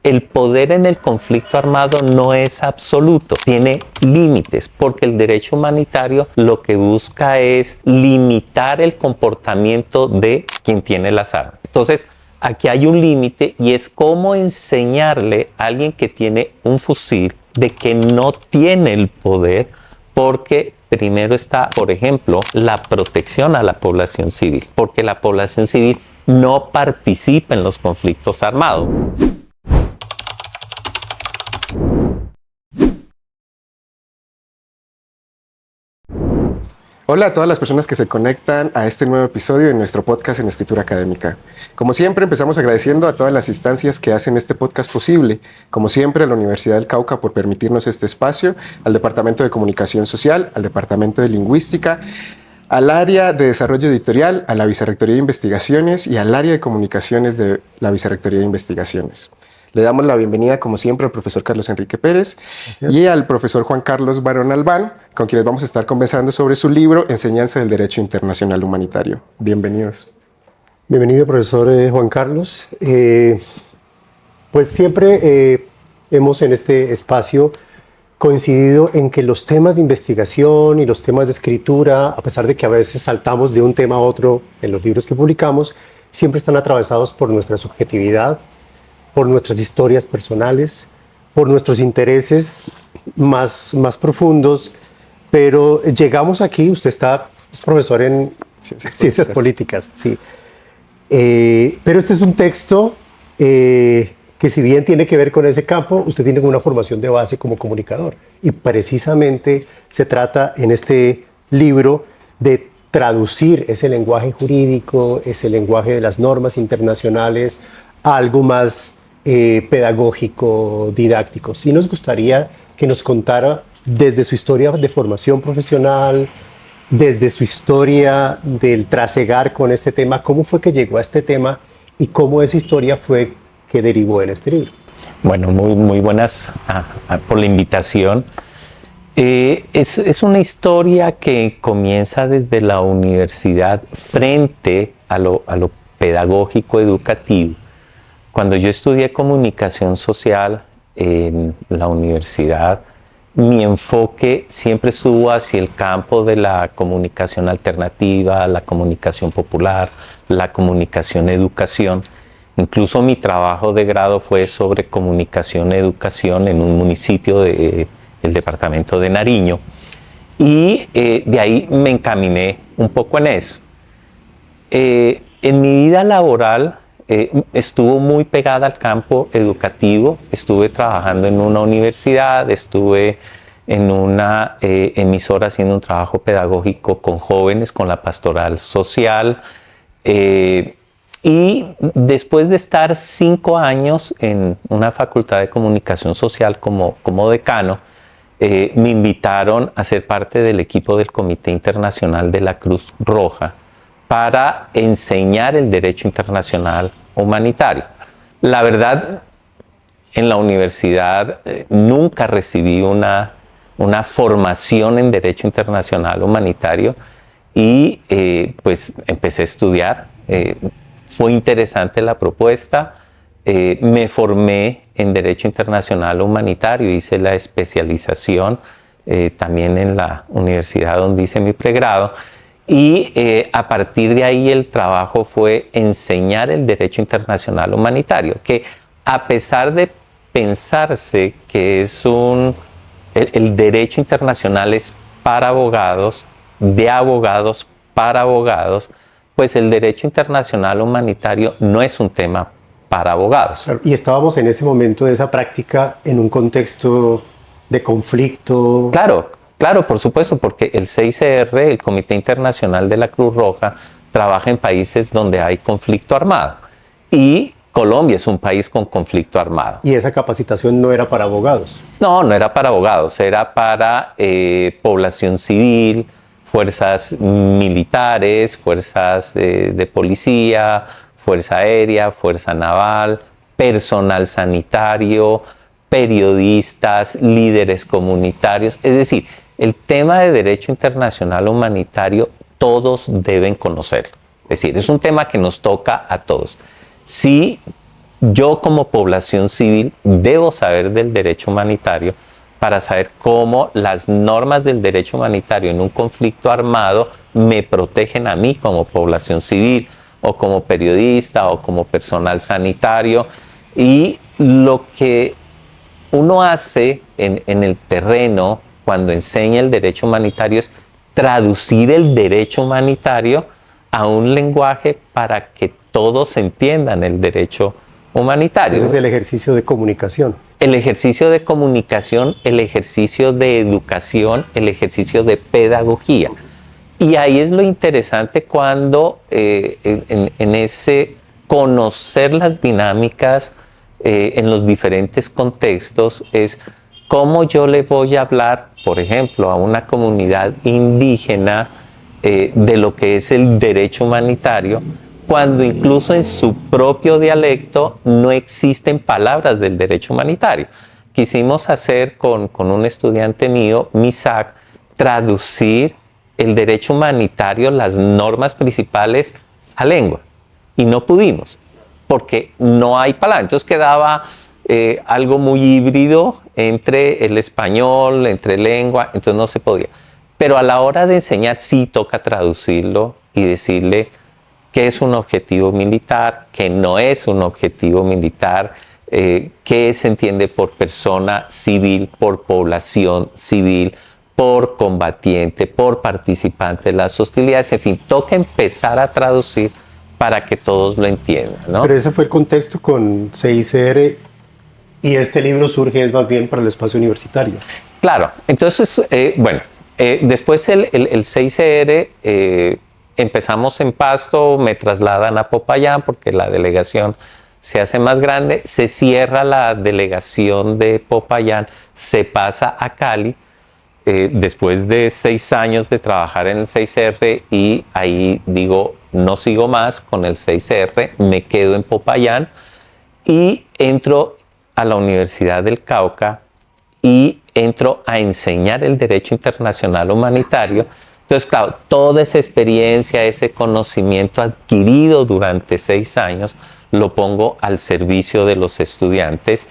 El poder en el conflicto armado no es absoluto, tiene límites, porque el derecho humanitario lo que busca es limitar el comportamiento de quien tiene las armas. Entonces, aquí hay un límite y es cómo enseñarle a alguien que tiene un fusil de que no tiene el poder, porque primero está, por ejemplo, la protección a la población civil, porque la población civil no participa en los conflictos armados. Hola a todas las personas que se conectan a este nuevo episodio de nuestro podcast en Escritura Académica. Como siempre, empezamos agradeciendo a todas las instancias que hacen este podcast posible. Como siempre, a la Universidad del Cauca por permitirnos este espacio, al Departamento de Comunicación Social, al Departamento de Lingüística, al área de Desarrollo Editorial, a la Vicerrectoría de Investigaciones y al área de Comunicaciones de la Vicerrectoría de Investigaciones. Le damos la bienvenida, como siempre, al profesor Carlos Enrique Pérez y al profesor Juan Carlos Barón Albán, con quienes vamos a estar conversando sobre su libro Enseñanza del Derecho Internacional Humanitario. Bienvenidos. Bienvenido, profesor Juan Carlos. Pues siempre hemos en este espacio coincidido en que los temas de investigación y los temas de escritura, a pesar de que a veces saltamos de un tema a otro en los libros que publicamos, siempre están atravesados por nuestra subjetividad, por nuestras historias personales, por nuestros intereses más profundos, pero llegamos aquí, usted es profesor en Ciencias Políticas, sí. Pero este es un texto que, si bien tiene que ver con ese campo, usted tiene una formación de base como comunicador, y precisamente se trata en este libro de traducir ese lenguaje jurídico, ese lenguaje de las normas internacionales, a algo más pedagógico, didáctico. Sí nos gustaría que nos contara desde su historia de formación profesional, desde su historia del trasegar con este tema, cómo fue que llegó a este tema y cómo esa historia fue que derivó en este libro. Bueno, muy buenas por la invitación. Es una historia que comienza desde la universidad frente a lo pedagógico educativo. Cuando yo estudié comunicación social en la universidad, mi enfoque siempre estuvo hacia el campo de la comunicación alternativa, la comunicación popular, la comunicación educación. Incluso mi trabajo de grado fue sobre comunicación educación en un municipio del departamento de Nariño. Y de ahí me encaminé un poco en eso. En mi vida laboral, estuvo muy pegada al campo educativo. Estuve trabajando en una universidad, estuve en una emisora haciendo un trabajo pedagógico con jóvenes, con la pastoral social. Y después de estar 5 años en una facultad de comunicación social como decano, me invitaron a ser parte del equipo del Comité Internacional de la Cruz Roja para enseñar el derecho internacional humanitario. La verdad, en la universidad nunca recibí una formación en derecho internacional humanitario y pues empecé a estudiar. Fue interesante la propuesta. Me formé en derecho internacional humanitario, hice la especialización también en la universidad donde hice mi pregrado. Y a partir de ahí el trabajo fue enseñar el derecho internacional humanitario, que a pesar de pensarse que el derecho internacional es para abogados, de abogados para abogados, pues el derecho internacional humanitario no es un tema para abogados. Claro, y estábamos en ese momento de esa práctica en un contexto de conflicto. Claro, por supuesto, porque el CICR, el Comité Internacional de la Cruz Roja, trabaja en países donde hay conflicto armado. Y Colombia es un país con conflicto armado. ¿Y esa capacitación no era para abogados? No era para abogados, era para población civil, fuerzas militares, fuerzas de policía, fuerza aérea, fuerza naval, personal sanitario, periodistas, líderes comunitarios. Es decir, el tema de derecho internacional humanitario todos deben conocerlo. Es decir, es un tema que nos toca a todos. Sí yo como población civil debo saber del derecho humanitario para saber cómo las normas del derecho humanitario en un conflicto armado me protegen a mí como población civil o como periodista o como personal sanitario. Y lo que uno hace en el terreno cuando enseña el derecho humanitario es traducir el derecho humanitario a un lenguaje para que todos entiendan el derecho humanitario. Ese es el ejercicio de comunicación. El ejercicio de comunicación, el ejercicio de educación, el ejercicio de pedagogía. Y ahí es lo interesante cuando en ese conocer las dinámicas en los diferentes contextos es cómo yo le voy a hablar, por ejemplo, a una comunidad indígena de lo que es el derecho humanitario, cuando incluso en su propio dialecto no existen palabras del derecho humanitario. Quisimos hacer con un estudiante mío, Misak, traducir el derecho humanitario, las normas principales a lengua. Y no pudimos, porque no hay palabras. Entonces quedaba algo muy híbrido entre el español, entre lengua, entonces no se podía. Pero a la hora de enseñar sí toca traducirlo y decirle qué es un objetivo militar, qué no es un objetivo militar, qué se entiende por persona civil, por población civil, por combatiente, por participante de las hostilidades, en fin, toca empezar a traducir para que todos lo entiendan, ¿no? Pero ese fue el contexto con CICR y este libro surge es más bien para el espacio universitario. Claro, entonces, después el CICR, empezamos en Pasto, me trasladan a Popayán porque la delegación se hace más grande, se cierra la delegación de Popayán, se pasa a Cali, después de 6 años de trabajar en el CICR y ahí digo, no sigo más con el CICR, me quedo en Popayán y entro a la Universidad del Cauca y entro a enseñar el derecho internacional humanitario. Entonces, claro, toda esa experiencia, ese conocimiento adquirido durante 6 años, lo pongo al servicio de los estudiantes,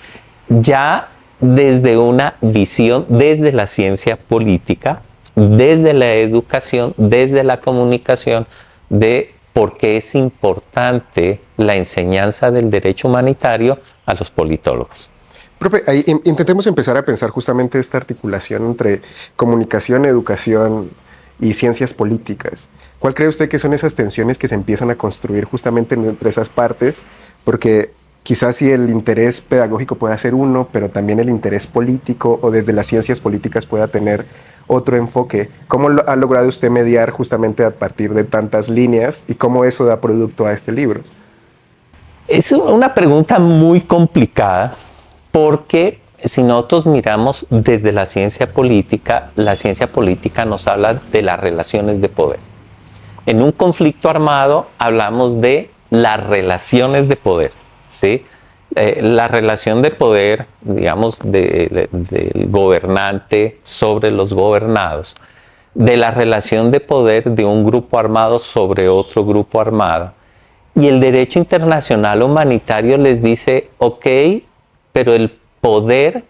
ya desde una visión, desde la ciencia política, desde la educación, desde la comunicación, de por qué es importante la enseñanza del derecho humanitario a los politólogos. Profe, ahí intentemos empezar a pensar justamente esta articulación entre comunicación, educación y ciencias políticas. ¿Cuál cree usted que son esas tensiones que se empiezan a construir justamente entre esas partes? Porque quizás sí el interés pedagógico pueda ser uno, pero también el interés político o desde las ciencias políticas pueda tener otro enfoque. ¿Cómo ha logrado usted mediar justamente a partir de tantas líneas y cómo eso da producto a este libro? Es una pregunta muy complicada porque si nosotros miramos desde la ciencia política nos habla de las relaciones de poder. En un conflicto armado hablamos de las relaciones de poder, ¿sí? La relación de poder, digamos, del gobernante sobre los gobernados, de la relación de poder de un grupo armado sobre otro grupo armado. Y el derecho internacional humanitario les dice, ok, pero el poder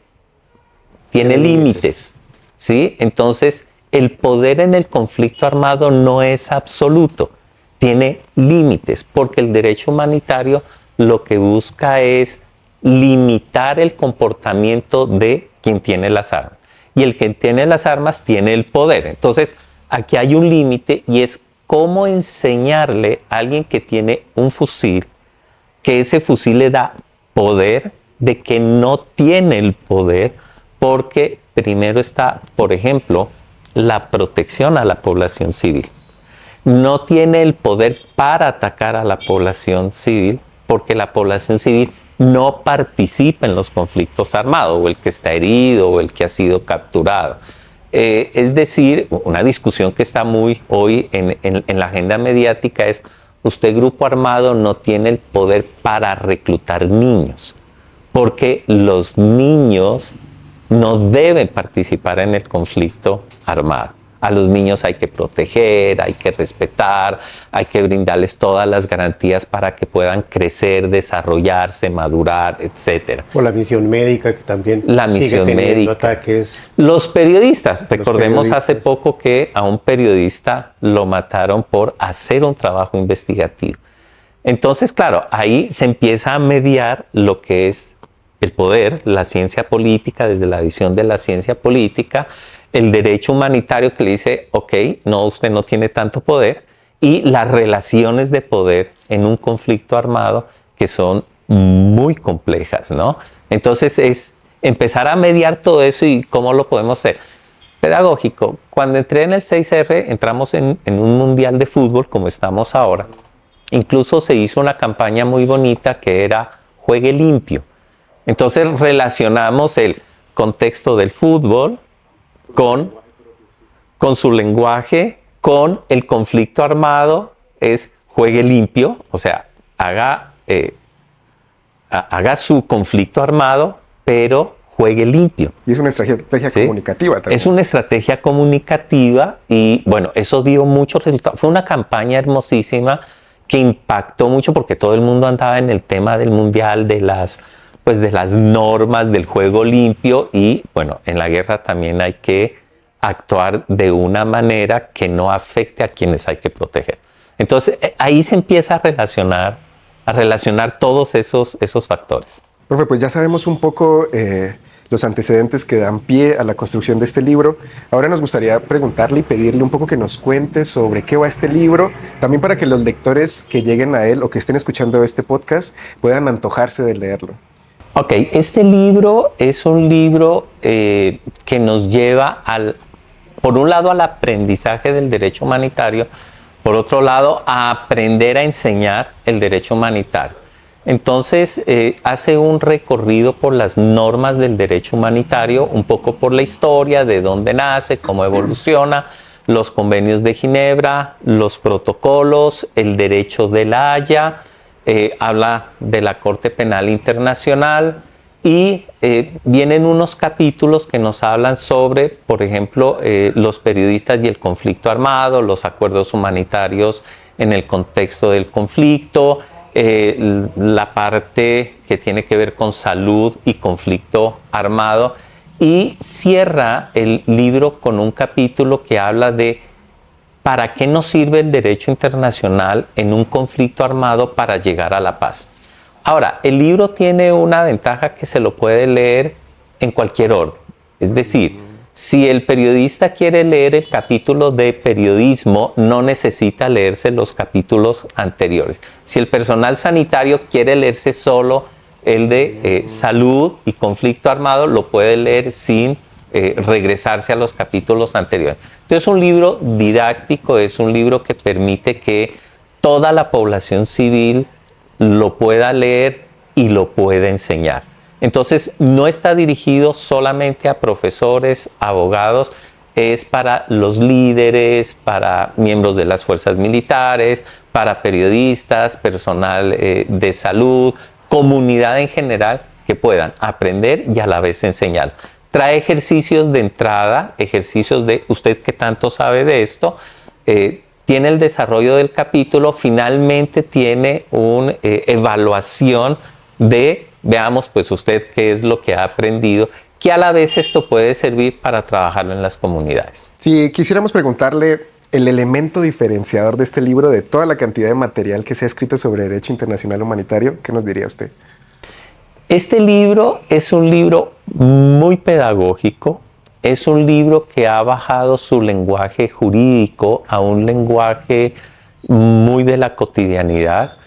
tiene límites, ¿sí? Entonces, el poder en el conflicto armado no es absoluto, tiene límites, porque el derecho humanitario lo que busca es limitar el comportamiento de quien tiene las armas. Y el que tiene las armas tiene el poder. Entonces, aquí hay un límite y es cómo enseñarle a alguien que tiene un fusil, que ese fusil le da poder, de que no tiene el poder, porque primero está, por ejemplo, la protección a la población civil. No tiene el poder para atacar a la población civil, porque la población civil no participa en los conflictos armados, o el que está herido, o el que ha sido capturado. Es decir, una discusión que está muy hoy en la agenda mediática es, usted grupo armado no tiene el poder para reclutar niños, porque los niños no deben participar en el conflicto armado. A los niños hay que proteger, hay que respetar, hay que brindarles todas las garantías para que puedan crecer, desarrollarse, madurar, etc. O la misión médica, que también La sigue misión teniendo médica. ataques. Los periodistas, recordemos hace periodistas. poco que a un periodista lo mataron por hacer un trabajo investigativo. Entonces, claro, ahí se empieza a mediar lo que es el poder, la ciencia política, desde la visión de la ciencia política, el derecho humanitario que le dice, ok, no, usted no tiene tanto poder, y las relaciones de poder en un conflicto armado que son muy complejas, ¿no? Entonces es empezar a mediar todo eso y cómo lo podemos hacer. Pedagógico, cuando entré en el 6R, entramos en un mundial de fútbol como estamos ahora. Incluso se hizo una campaña muy bonita que era Juegue Limpio. Entonces relacionamos el contexto del fútbol con su lenguaje, con el conflicto armado, es juegue limpio, o sea, haga su conflicto armado, pero juegue limpio. Y es una estrategia ¿Sí? comunicativa también. Es una estrategia comunicativa y bueno, eso dio muchos resultados. Fue una campaña hermosísima que impactó mucho porque todo el mundo andaba en el tema del mundial, de las normas del juego limpio y bueno, en la guerra también hay que actuar de una manera que no afecte a quienes hay que proteger. Entonces ahí se empieza a relacionar todos esos factores. Profe, pues ya sabemos un poco los antecedentes que dan pie a la construcción de este libro. Ahora nos gustaría preguntarle y pedirle un poco que nos cuente sobre qué va este libro, también para que los lectores que lleguen a él o que estén escuchando este podcast puedan antojarse de leerlo. Ok, este libro es un libro que nos lleva por un lado al aprendizaje del derecho humanitario, por otro lado a aprender a enseñar el derecho humanitario. Entonces hace un recorrido por las normas del derecho humanitario, un poco por la historia, de dónde nace, cómo evoluciona, los convenios de Ginebra, los protocolos, el derecho de la Haya, habla de la Corte Penal Internacional y vienen unos capítulos que nos hablan sobre, por ejemplo, los periodistas y el conflicto armado, los acuerdos humanitarios en el contexto del conflicto, la parte que tiene que ver con salud y conflicto armado, y cierra el libro con un capítulo que habla de ¿para qué nos sirve el derecho internacional en un conflicto armado para llegar a la paz? Ahora, el libro tiene una ventaja que se lo puede leer en cualquier orden. Es decir, si el periodista quiere leer el capítulo de periodismo, no necesita leerse los capítulos anteriores. Si el personal sanitario quiere leerse solo el de salud y conflicto armado, lo puede leer sin regresarse a los capítulos anteriores. Entonces es un libro didáctico, es un libro que permite que toda la población civil lo pueda leer y lo pueda enseñar. Entonces no está dirigido solamente a profesores, abogados, es para los líderes, para miembros de las fuerzas militares, para periodistas, personal de salud, comunidad en general, que puedan aprender y a la vez enseñar. Trae ejercicios de entrada, ejercicios de usted que tanto sabe de esto, tiene el desarrollo del capítulo, finalmente tiene una evaluación de, veamos pues usted qué es lo que ha aprendido, que a la vez esto puede servir para trabajarlo en las comunidades. Si quisiéramos preguntarle el elemento diferenciador de este libro, de toda la cantidad de material que se ha escrito sobre derecho internacional humanitario, ¿qué nos diría usted? Este libro es un libro muy pedagógico, es un libro que ha bajado su lenguaje jurídico a un lenguaje muy de la cotidianidad,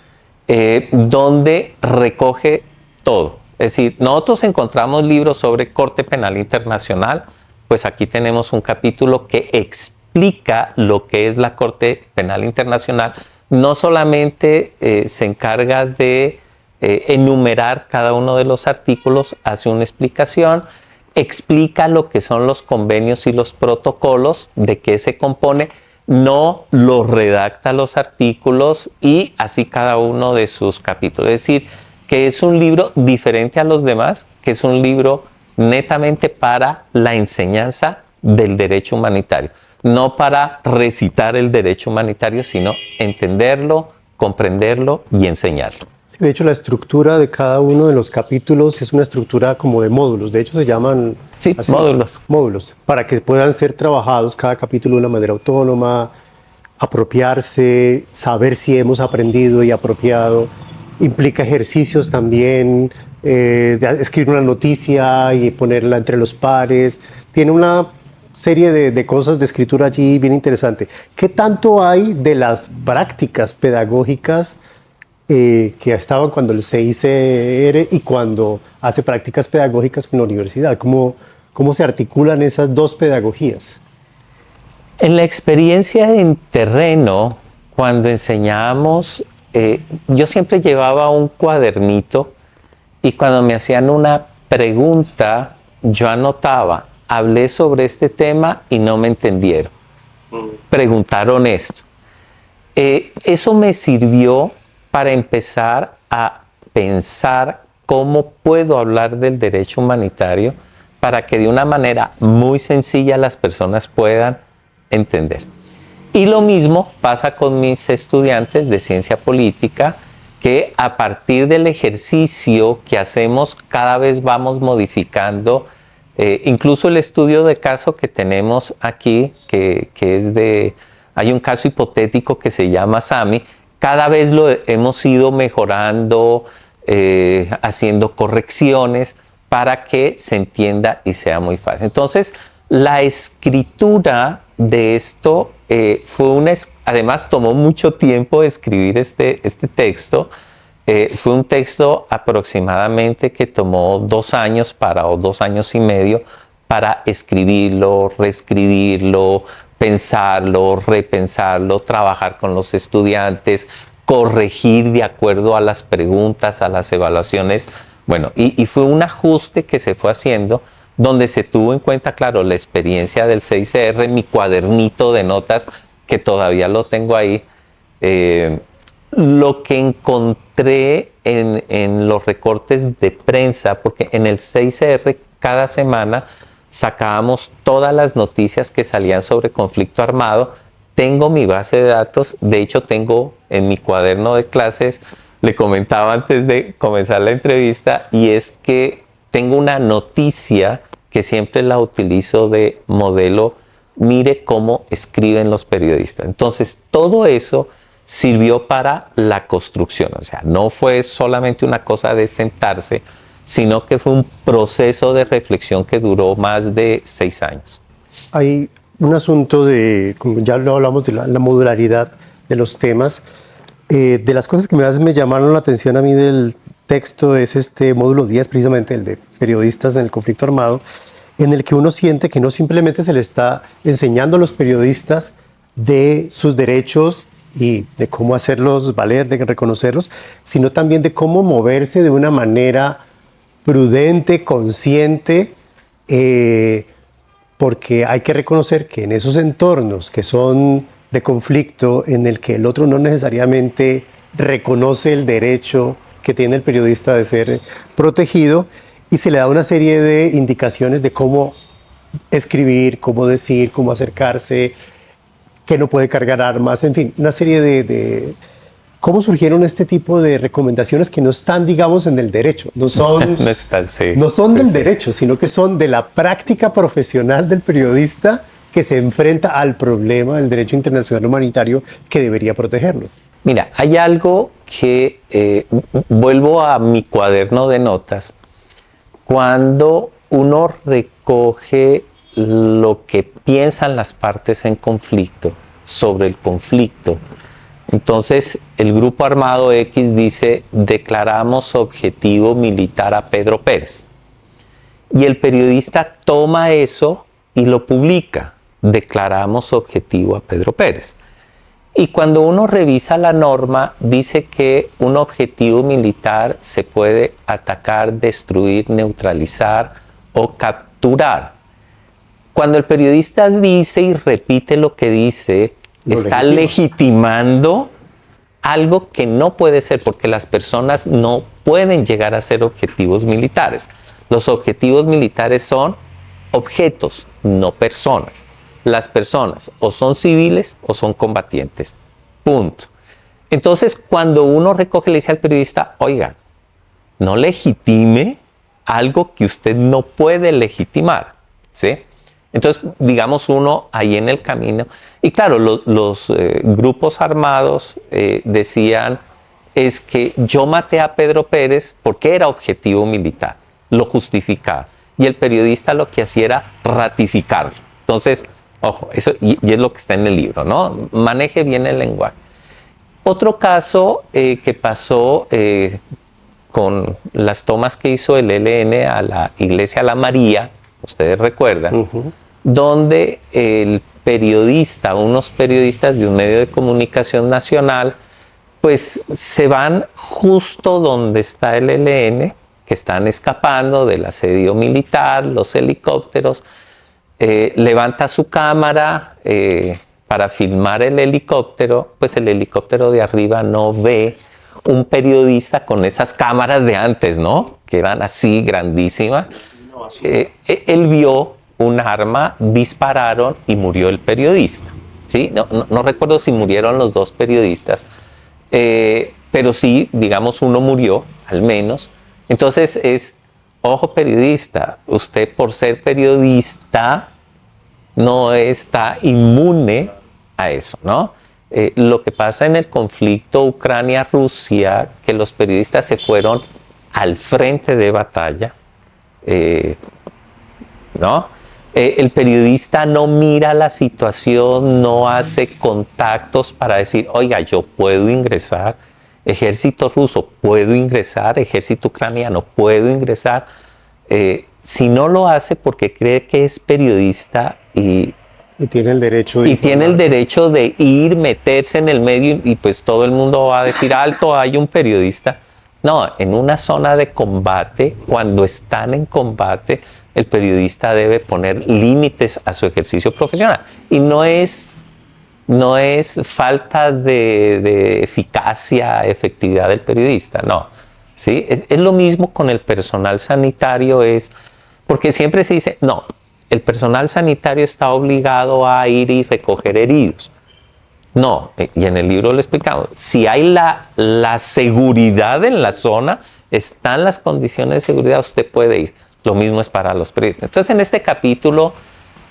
donde recoge todo. Es decir, nosotros encontramos libros sobre Corte Penal Internacional, pues aquí tenemos un capítulo que explica lo que es la Corte Penal Internacional. No solamente se encarga de enumerar cada uno de los artículos, hace una explicación, explica lo que son los convenios y los protocolos, de qué se compone, no los redacta los artículos y así cada uno de sus capítulos. Es decir, que es un libro diferente a los demás, que es un libro netamente para la enseñanza del derecho humanitario. no para recitar el derecho humanitario, sino entenderlo, comprenderlo y enseñarlo. Sí, de hecho, la estructura de cada uno de los capítulos es una estructura como de módulos. De hecho, se llaman así, módulos. Módulos, para que puedan ser trabajados cada capítulo de una manera autónoma, apropiarse, saber si hemos aprendido y apropiado. Implica ejercicios también, de escribir una noticia y ponerla entre los pares. Tiene una serie de cosas de escritura allí bien interesante. ¿Qué tanto hay de las prácticas pedagógicas que estaban cuando el CICR y cuando hace prácticas pedagógicas con la universidad? ¿Cómo se articulan esas dos pedagogías? En la experiencia en terreno, cuando enseñábamos, yo siempre llevaba un cuadernito y cuando me hacían una pregunta, yo anotaba, hablé sobre este tema y no me entendieron. Preguntaron esto. Eso me sirvió para empezar a pensar cómo puedo hablar del derecho humanitario para que de una manera muy sencilla las personas puedan entender. Y lo mismo pasa con mis estudiantes de ciencia política, que a partir del ejercicio que hacemos cada vez vamos modificando, incluso el estudio de caso que tenemos aquí, que es hay un caso hipotético que se llama SAMI, cada vez lo hemos ido mejorando, haciendo correcciones para que se entienda y sea muy fácil. Entonces, la escritura de esto además tomó mucho tiempo escribir este texto. Fue un texto aproximadamente que tomó 2 años o 2 años y medio para escribirlo, reescribirlo, pensarlo, repensarlo, trabajar con los estudiantes, corregir de acuerdo a las preguntas, a las evaluaciones. Bueno, y fue un ajuste que se fue haciendo donde se tuvo en cuenta, claro, la experiencia del CICR, mi cuadernito de notas, que todavía lo tengo ahí, lo que encontré en los recortes de prensa, porque en el CICR cada semana sacábamos todas las noticias que salían sobre conflicto armado. Tengo mi base de datos, de hecho tengo en mi cuaderno de clases, le comentaba antes de comenzar la entrevista, y es que tengo una noticia que siempre la utilizo de modelo, mire cómo escriben los periodistas. Entonces, todo eso sirvió para la construcción. O sea, no fue solamente una cosa de sentarse, sino que fue un proceso de reflexión que duró más de 6 años. Hay un asunto como ya lo hablamos, de la modularidad de los temas. De las cosas que más me llamaron la atención a mí del texto es este módulo 10, precisamente el de periodistas en el conflicto armado, en el que uno siente que no simplemente se le está enseñando a los periodistas de sus derechos y de cómo hacerlos valer, de reconocerlos, sino también de cómo moverse de una manera prudente, consciente, porque hay que reconocer que en esos entornos que son de conflicto, en el que el otro no necesariamente reconoce el derecho que tiene el periodista de ser protegido, y se le da una serie de indicaciones de cómo escribir, cómo decir, cómo acercarse, que no puede cargar armas, en fin, una serie de cómo surgieron este tipo de recomendaciones que no están, digamos, en el derecho, no son del derecho, sino que son de la práctica profesional del periodista que se enfrenta al problema del derecho internacional humanitario que debería protegerlo. Mira, hay algo que vuelvo a mi cuaderno de notas. Cuando uno recoge lo que piensan las partes en conflicto sobre el conflicto, entonces el Grupo Armado X dice: declaramos objetivo militar a Pedro Pérez. Y el periodista toma eso y lo publica: declaramos objetivo a Pedro Pérez. Y cuando uno revisa la norma, dice que un objetivo militar se puede atacar, destruir, neutralizar o capturar. Cuando el periodista dice y repite lo que dice, está legitimando algo que no puede ser, porque las personas no pueden llegar a ser objetivos militares. Los objetivos militares son objetos, no personas. Las personas o son civiles o son combatientes. Punto. Entonces, cuando uno recoge, le dice al periodista, oiga, no legitime algo que usted no puede legitimar, ¿sí? Entonces, digamos, uno ahí en el camino, y claro, los grupos armados decían, es que yo maté a Pedro Pérez porque era objetivo militar, lo justificaba, y el periodista lo que hacía era ratificarlo. Entonces, ojo, eso, y es lo que está en el libro, ¿no? Maneje bien el lenguaje. Otro caso que pasó con las tomas que hizo el ELN a la iglesia La María, ustedes recuerdan, donde el periodista, unos periodistas de un medio de comunicación nacional, pues se van justo donde está el ELN, que están escapando del asedio militar, los helicópteros, levanta su cámara para filmar el helicóptero, pues el helicóptero de arriba no ve un periodista con esas cámaras de antes, ¿no? Que eran así, grandísimas. Él vio un arma, dispararon y murió el periodista, ¿sí? No recuerdo si murieron los dos periodistas, pero sí, digamos, uno murió, al menos. Entonces es, ojo periodista, usted por ser periodista no está inmune a eso, ¿no? Lo que pasa en el conflicto Ucrania-Rusia, que los periodistas se fueron al frente de batalla, ¿no? El periodista no mira la situación, no hace contactos para decir, oiga, yo puedo ingresar, ejército ruso, puedo ingresar, ejército ucraniano, puedo ingresar. Si no lo hace porque cree que es periodista y tiene el derecho de ir, meterse en el medio y pues todo el mundo va a decir, alto, hay un periodista. No, en una zona de combate, cuando están en combate, el periodista debe poner límites a su ejercicio profesional. Y no es falta de eficacia, efectividad del periodista, no. ¿Sí? Es lo mismo con el personal sanitario, porque siempre se dice, no, el personal sanitario está obligado a ir y recoger heridos. No, y en el libro lo explicamos, si hay la seguridad en la zona, están las condiciones de seguridad, usted puede ir. Lo mismo es para los periodistas. Entonces, en este capítulo,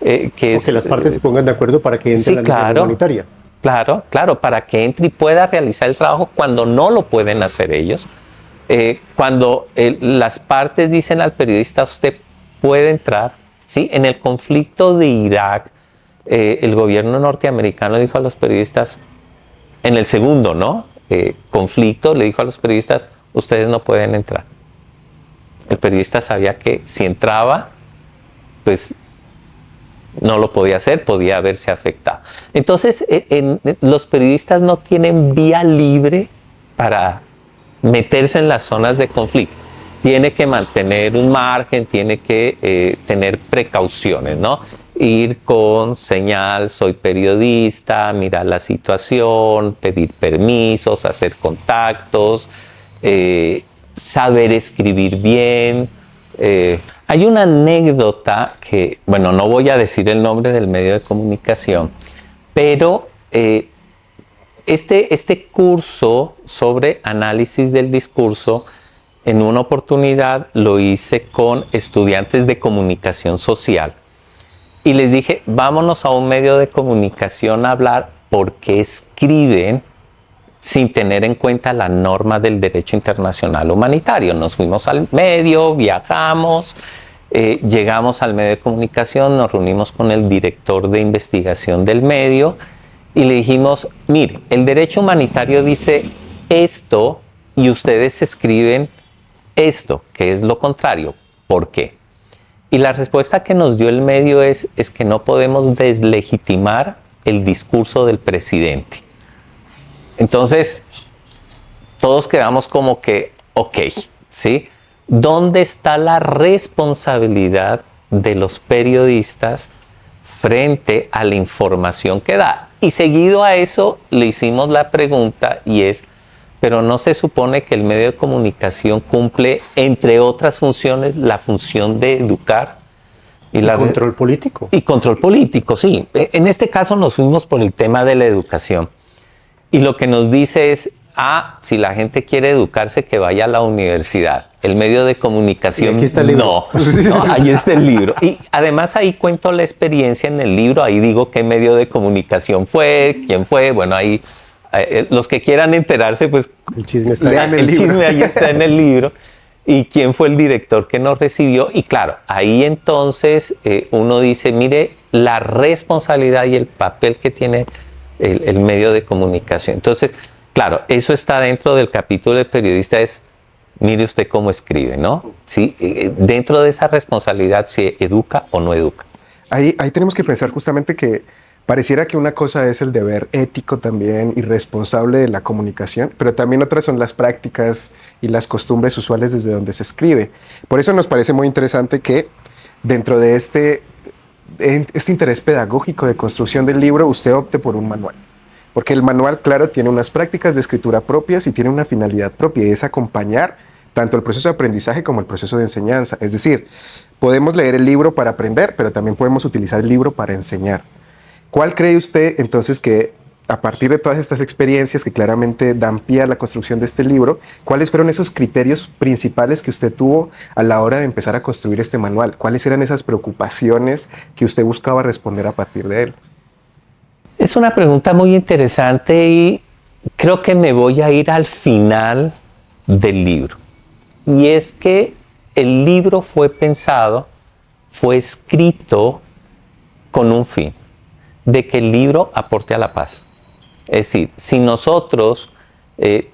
que las partes se pongan de acuerdo para que entre la misión humanitaria. Claro, para que entre y pueda realizar el trabajo cuando no lo pueden hacer ellos. Cuando las partes dicen al periodista, usted puede entrar, ¿sí? En el conflicto de Irak, el gobierno norteamericano dijo a los periodistas, en el segundo, ¿no? Conflicto, le dijo a los periodistas, ustedes no pueden entrar. El periodista sabía que si entraba, pues no lo podía hacer, podía verse afectado. Entonces, los periodistas no tienen vía libre para meterse en las zonas de conflicto. Tiene que mantener un margen, tiene que tener precauciones, ¿no? Ir con señal, soy periodista, mirar la situación, pedir permisos, hacer contactos, saber escribir bien. Hay una anécdota que, bueno, no voy a decir el nombre del medio de comunicación, pero este curso sobre análisis del discurso, en una oportunidad lo hice con estudiantes de comunicación social y les dije, vámonos a un medio de comunicación a hablar por qué escriben sin tener en cuenta la norma del derecho internacional humanitario. Nos fuimos al medio, viajamos, llegamos al medio de comunicación, nos reunimos con el director de investigación del medio y le dijimos, mire, el derecho humanitario dice esto y ustedes escriben esto, que es lo contrario. ¿Por qué? Y la respuesta que nos dio el medio es que no podemos deslegitimar el discurso del presidente. Entonces, todos quedamos como que, ok, ¿sí? ¿Dónde está la responsabilidad de los periodistas frente a la información que da? Y seguido a eso le hicimos la pregunta y es, pero ¿no se supone que el medio de comunicación cumple, entre otras funciones, la función de educar? Y control político. Y control político, sí. En este caso nos fuimos por el tema de la educación. Y lo que nos dice es, si la gente quiere educarse, que vaya a la universidad. El medio de comunicación, aquí está el libro. No, ahí está el libro. Y además ahí cuento la experiencia en el libro, ahí digo qué medio de comunicación fue, quién fue, bueno, ahí los que quieran enterarse, pues el chisme está lean el chisme, ahí está en el libro. Y quién fue el director que nos recibió. Y claro, ahí entonces uno dice, mire la responsabilidad y el papel que tiene el medio de comunicación. Entonces, claro, eso está dentro del capítulo de periodista, es mire usted cómo escribe, ¿no? ¿Sí? Dentro de esa responsabilidad, ¿se educa o no educa? Ahí tenemos que pensar justamente que pareciera que una cosa es el deber ético también y responsable de la comunicación, pero también otras son las prácticas y las costumbres usuales desde donde se escribe. Por eso nos parece muy interesante que dentro de este interés pedagógico de construcción del libro, usted opte por un manual. Porque el manual, claro, tiene unas prácticas de escritura propias y tiene una finalidad propia, y es acompañar tanto el proceso de aprendizaje como el proceso de enseñanza. Es decir, podemos leer el libro para aprender, pero también podemos utilizar el libro para enseñar. ¿Cuál cree usted entonces que, a partir de todas estas experiencias que claramente dan pie a la construcción de este libro, cuáles fueron esos criterios principales que usted tuvo a la hora de empezar a construir este manual? ¿Cuáles eran esas preocupaciones que usted buscaba responder a partir de él? Es una pregunta muy interesante y creo que me voy a ir al final del libro. Y es que el libro fue pensado, fue escrito con un fin, de que el libro aporte a la paz. Es decir, si nosotros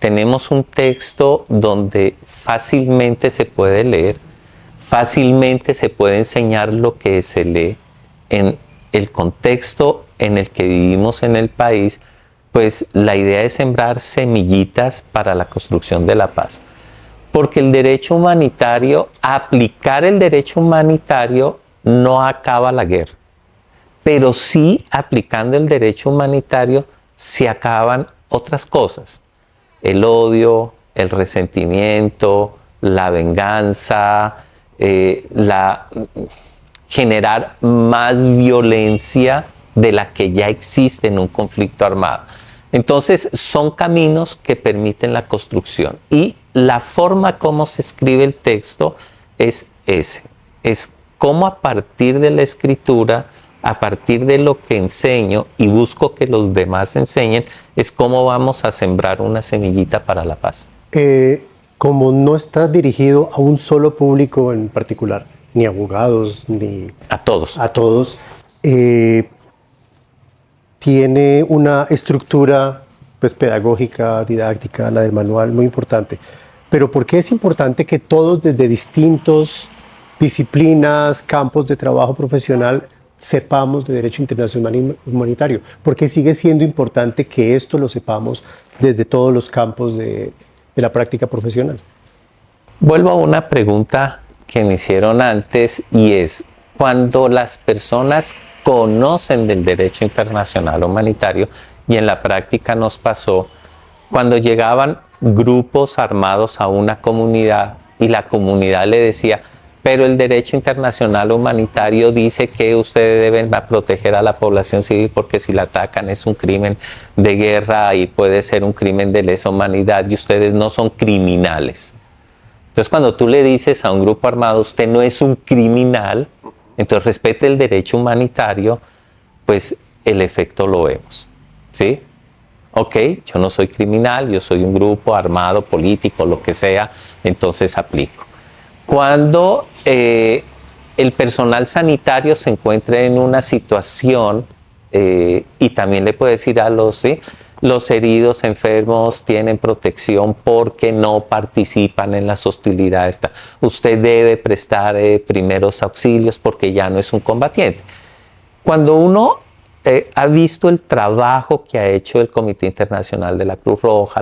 tenemos un texto donde fácilmente se puede leer, fácilmente se puede enseñar lo que se lee en el contexto en el que vivimos en el país, pues la idea es sembrar semillitas para la construcción de la paz. Porque el derecho humanitario, aplicar el derecho humanitario no acaba la guerra, pero sí aplicando el derecho humanitario se acaban otras cosas. El odio, el resentimiento, la venganza, generar más violencia de la que ya existe en un conflicto armado. Entonces, son caminos que permiten la construcción. Y la forma como se escribe el texto es ese. Es cómo a partir de la escritura, a partir de lo que enseño y busco que los demás enseñen, es cómo vamos a sembrar una semillita para la paz. Como no está dirigido a un solo público en particular, ni abogados, ni... A todos. A todos. Tiene una estructura pues, pedagógica, didáctica, la del manual, muy importante. Pero ¿por qué es importante que todos desde distintos disciplinas, campos de trabajo profesional, sepamos de derecho internacional humanitario? ¿Por qué sigue siendo importante que esto lo sepamos desde todos los campos de la práctica profesional? Vuelvo a una pregunta que me hicieron antes y es, cuando las personas conocen del derecho internacional humanitario, y en la práctica nos pasó, cuando llegaban grupos armados a una comunidad y la comunidad le decía, pero el derecho internacional humanitario dice que ustedes deben proteger a la población civil porque si la atacan es un crimen de guerra y puede ser un crimen de lesa humanidad y ustedes no son criminales. Entonces, cuando tú le dices a un grupo armado, usted no es un criminal, entonces respete el derecho humanitario, pues el efecto lo vemos, ¿sí? Ok, yo no soy criminal, yo soy un grupo armado, político, lo que sea, entonces aplico. Cuando el personal sanitario se encuentra en una situación, y también le puede decir a los heridos, enfermos tienen protección porque no participan en las hostilidades. Usted debe prestar primeros auxilios porque ya no es un combatiente. Cuando uno ha visto el trabajo que ha hecho el Comité Internacional de la Cruz Roja,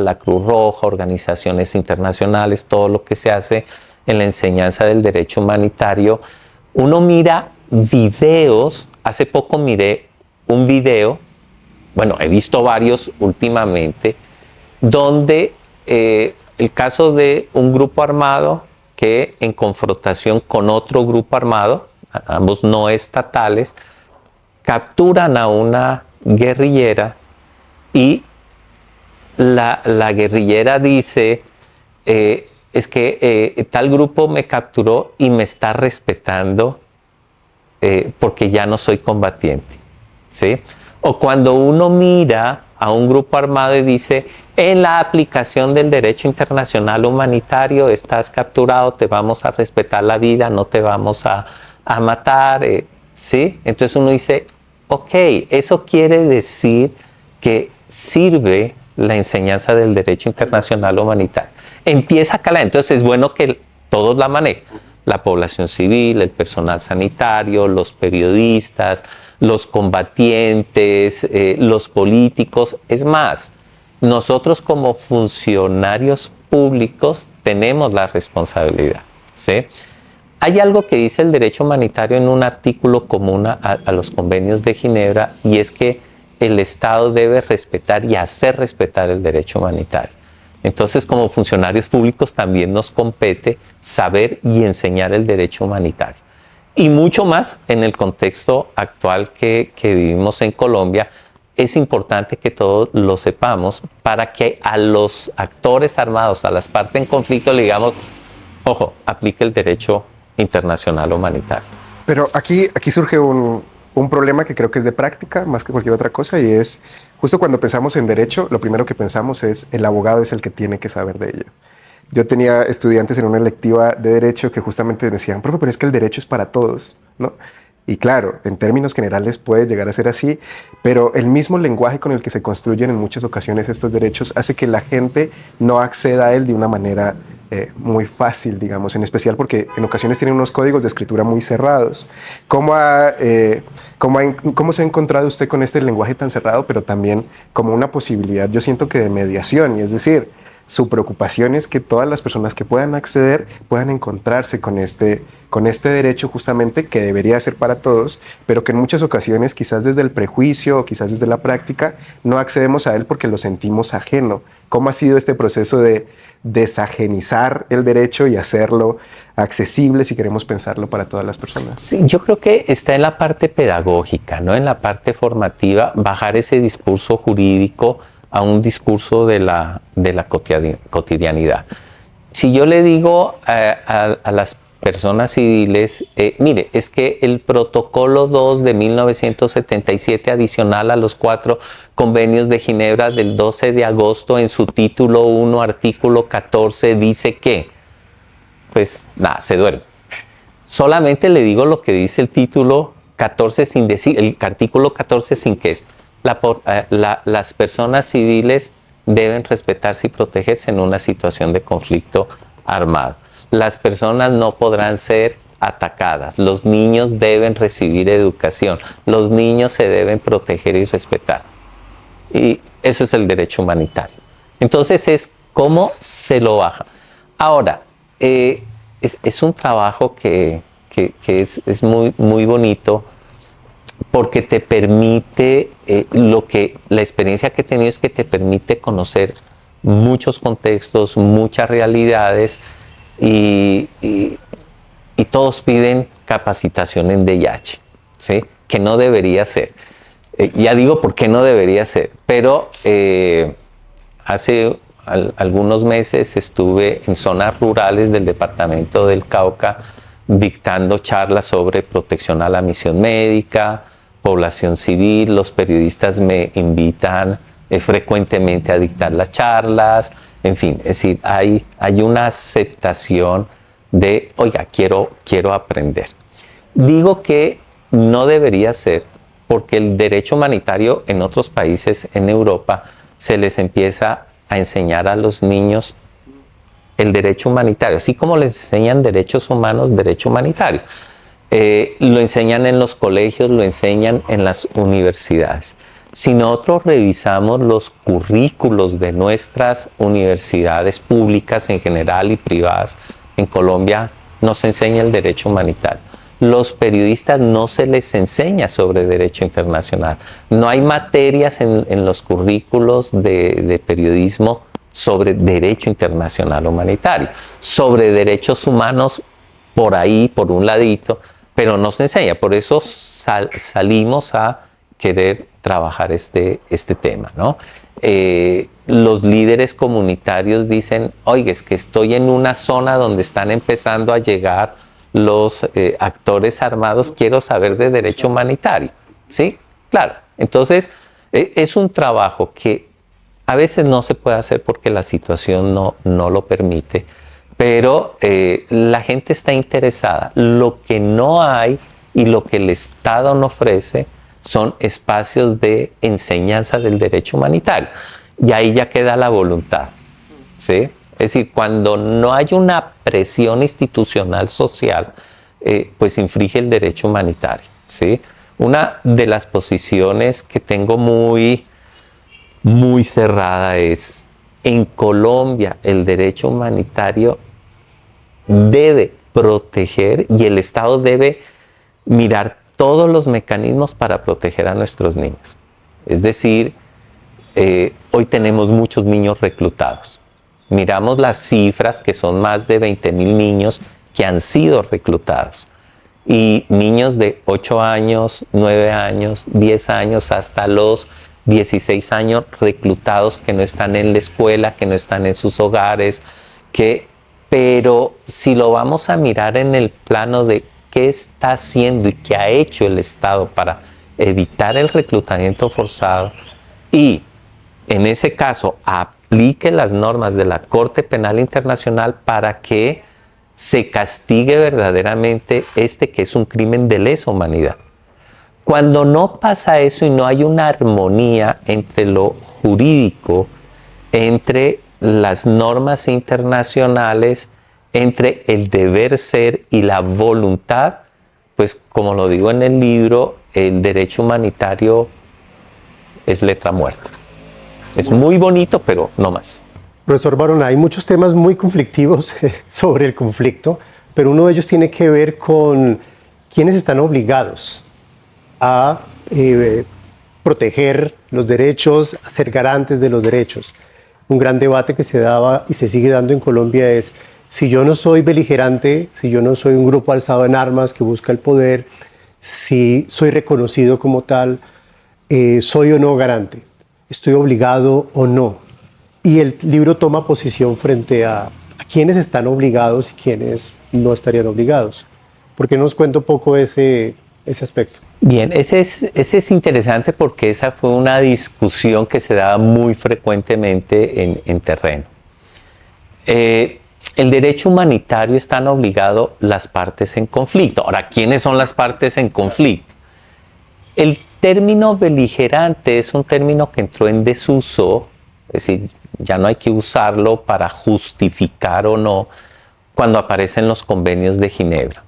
organizaciones internacionales, todo lo que se hace en la enseñanza del derecho humanitario, uno mira videos. Hace poco miré un video, bueno, he visto varios últimamente, donde el caso de un grupo armado que en confrontación con otro grupo armado, ambos no estatales, capturan a una guerrillera y la guerrillera dice, es que tal grupo me capturó y me está respetando porque ya no soy combatiente, ¿sí? O cuando uno mira a un grupo armado y dice, en la aplicación del derecho internacional humanitario estás capturado, te vamos a respetar la vida, no te vamos a matar, ¿sí? Entonces uno dice, ok, eso quiere decir que sirve la enseñanza del derecho internacional humanitario. Empieza a calar, entonces es bueno que todos la manejen. La población civil, el personal sanitario, los periodistas, los combatientes, los políticos. Es más, nosotros como funcionarios públicos tenemos la responsabilidad, ¿sí? Hay algo que dice el derecho humanitario en un artículo común a los convenios de Ginebra, y es que el Estado debe respetar y hacer respetar el derecho humanitario. Entonces, como funcionarios públicos también nos compete saber y enseñar el derecho humanitario. Y mucho más en el contexto actual que vivimos en Colombia, es importante que todos lo sepamos para que a los actores armados, a las partes en conflicto, le digamos, ojo, aplique el derecho internacional humanitario. Pero aquí surge un problema que creo que es de práctica más que cualquier otra cosa, y es justo cuando pensamos en derecho, lo primero que pensamos es el abogado es el que tiene que saber de ello. Yo tenía estudiantes en una electiva de derecho que justamente decían, profe, pero es que el derecho es para todos, ¿no? Y claro, en términos generales puede llegar a ser así, pero el mismo lenguaje con el que se construyen en muchas ocasiones estos derechos hace que la gente no acceda a él de una manera muy fácil, digamos, en especial porque en ocasiones tienen unos códigos de escritura muy cerrados. ¿Cómo se ha encontrado usted con este lenguaje tan cerrado, pero también como una posibilidad, yo siento que de mediación, y es decir, su preocupación es que todas las personas que puedan acceder puedan encontrarse con este derecho justamente que debería ser para todos, pero que en muchas ocasiones quizás desde el prejuicio o quizás desde la práctica no accedemos a él porque lo sentimos ajeno? ¿Cómo ha sido este proceso de desajenizar el derecho y hacerlo accesible, si queremos pensarlo, para todas las personas? Sí, yo creo que está en la parte pedagógica, ¿no? En la parte formativa, bajar ese discurso jurídico a un discurso de la cotidianidad. Si yo le digo a las personas civiles, mire, es que el protocolo 2 de 1977, adicional a los 4 convenios de Ginebra del 12 de agosto, en su título 1, artículo 14, dice que, pues nada, se duerme. Solamente le digo lo que dice el título 14 sin decir, el artículo 14 sin que es. Las personas civiles deben respetarse y protegerse en una situación de conflicto armado. Las personas no podrán ser atacadas. Los niños deben recibir educación. Los niños se deben proteger y respetar. Y eso es el derecho humanitario. Entonces es cómo se lo baja. Ahora, es un trabajo que es muy, muy bonito, porque te permite, la experiencia que he tenido es que te permite conocer muchos contextos, muchas realidades, y todos piden capacitación en DIH, ¿sí? Que no debería ser. Ya digo por qué no debería ser, pero hace algunos meses estuve en zonas rurales del departamento del Cauca dictando charlas sobre protección a la misión médica, población civil. Los periodistas me invitan frecuentemente a dictar las charlas, en fin, es decir, hay una aceptación de, oiga, quiero aprender. Digo que no debería ser porque el derecho humanitario en otros países en Europa se les empieza a enseñar a los niños el derecho humanitario, así como les enseñan derechos humanos, derecho humanitario. Lo enseñan en los colegios, lo enseñan en las universidades. Si nosotros revisamos los currículos de nuestras universidades públicas en general y privadas en Colombia, nos enseña el derecho humanitario. Los periodistas no se les enseña sobre derecho internacional. No hay materias en los currículos de periodismo sobre derecho internacional humanitario. Sobre derechos humanos, por ahí, por un ladito, pero no se enseña. Por eso salimos a querer trabajar este tema, ¿no? Los líderes comunitarios dicen, oye, es que estoy en una zona donde están empezando a llegar los actores armados, quiero saber de derecho humanitario, ¿sí? Claro, entonces es un trabajo que a veces no se puede hacer porque la situación no lo permite, pero la gente está interesada. Lo que no hay y lo que el Estado no ofrece son espacios de enseñanza del derecho humanitario. Y ahí ya queda la voluntad, ¿sí? Es decir, cuando no hay una presión institucional social, pues infringe el derecho humanitario, ¿sí? Una de las posiciones que tengo muy cerrada es, en Colombia el derecho humanitario debe proteger y el Estado debe mirar todos los mecanismos para proteger a nuestros niños. Es decir, hoy tenemos muchos niños reclutados. Miramos las cifras, que son más de 20,000 niños que han sido reclutados. Y niños de 8 años, 9 años, 10 años, hasta los 16 años reclutados que no están en la escuela, que no están en sus hogares, pero si lo vamos a mirar en el plano de qué está haciendo y qué ha hecho el Estado para evitar el reclutamiento forzado y en ese caso aplique las normas de la Corte Penal Internacional para que se castigue verdaderamente que es un crimen de lesa humanidad. Cuando no pasa eso y no hay una armonía entre lo jurídico, entre las normas internacionales, entre el deber ser y la voluntad, pues como lo digo en el libro, el derecho humanitario es letra muerta. Es muy bonito, pero no más. Profesor Barona, hay muchos temas muy conflictivos sobre el conflicto, pero uno de ellos tiene que ver con quiénes están obligados a proteger los derechos, a ser garantes de los derechos. Un gran debate que se daba y se sigue dando en Colombia es, si yo no soy beligerante, si yo no soy un grupo alzado en armas que busca el poder, si soy reconocido como tal, ¿soy o no garante? ¿Estoy obligado o no? Y el libro toma posición frente a quiénes están obligados y quiénes no estarían obligados. ¿Por qué nos cuenta un poco ese aspecto? Bien, ese es interesante porque esa fue una discusión que se daba muy frecuentemente en terreno. El derecho humanitario están obligados las partes en conflicto. Ahora, ¿quiénes son las partes en conflicto? El término beligerante es un término que entró en desuso, es decir, ya no hay que usarlo para justificar o no cuando aparecen los convenios de Ginebra.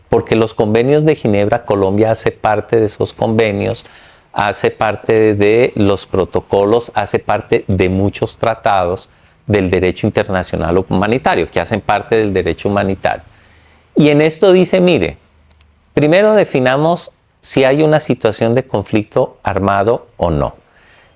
Porque los convenios de Ginebra, Colombia hace parte de esos convenios, hace parte de los protocolos, hace parte de muchos tratados del derecho internacional humanitario, que hacen parte del derecho humanitario. Y en esto dice, mire, primero definamos si hay una situación de conflicto armado o no.